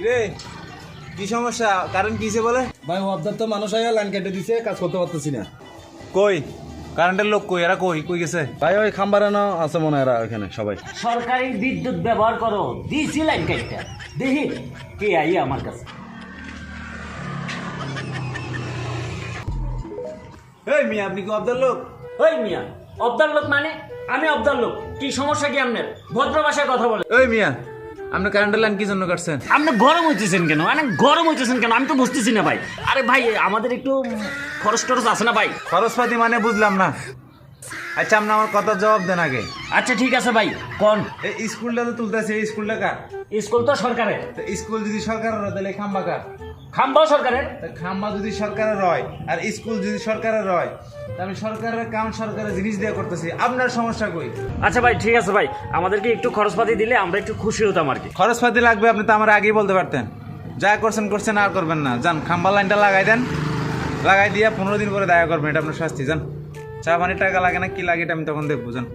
রে কি সমস্যা? কারেন্ট কিসে বলে? ভাই অবদার তো মানুষ আয়া লাইন কেটে দিছে, কাজ করতে পারতেছি না। কই কারেন্টের লোক কই? এরা কই কই গেছে? ভাই ওই খাম্বারানো আছে মনে হয় এরা ওখানে সবাই। সরকারি বিদ্যুৎ ব্যবহার করো, দিছি লাইন কাটটা। দেখি কে আই আমার কাছে। এই মিয়া, আপনি কি অবদার লোক? ওই মিয়া, অবদার লোক মানে? আমি অবদার লোক। কি সমস্যা কি আপনার? ভদ্র ভাষায় কথা বলে। ওই মিয়া, আপনি কারেন্টের লাইন কি জন্য কাটছেন? আপনি গরম হইতেছেন কেন? মানে গরম হইতেছেন কেন? আমি তো বুঝতেছি না ভাই। আরে ভাই, আমাদের একটু খরচ টরচ আছে না ভাই? খরচপাতি মানে বুঝলাম না। আচ্ছা, আপনি আমার কথা জবাব দেন আগে। আচ্ছা ঠিক আছে ভাই, কোন এই স্কুলটা তো তুলতেছে, এই স্কুলটা কার? স্কুল তো সরকারের। তো স্কুল যদি সরকারের হয় তাহলে খাম্বা কার? খাম্বাও সরকারের। তা খাম্বা যদি সরকারের হয় আর স্কুল যদি সরকারের হয়, তা আমি সরকারের কাম সরকারের জিনিস দিয়ে করতেছি, আপনার সমস্যা কই? আচ্ছা ভাই ঠিক আছে ভাই, আমাদেরকে একটু খরচপাতি দিলে আমরা একটু খুশি হতাম আর কি। খরচপাতি লাগবে, আপনি তো আমার আগেই বলতে পারতেন। যা করছেন করছেন, আর করবেন না। যান, খাম্বা লাইনটা লাগাই দেন, লাগাই দিয়ে 15 দিন পরে দেখা করবেন, এটা আপনার শাস্তি। যান, চা পানির টাকা লাগে না, কি লাগে এটা আমি তখন দেখবো। যান।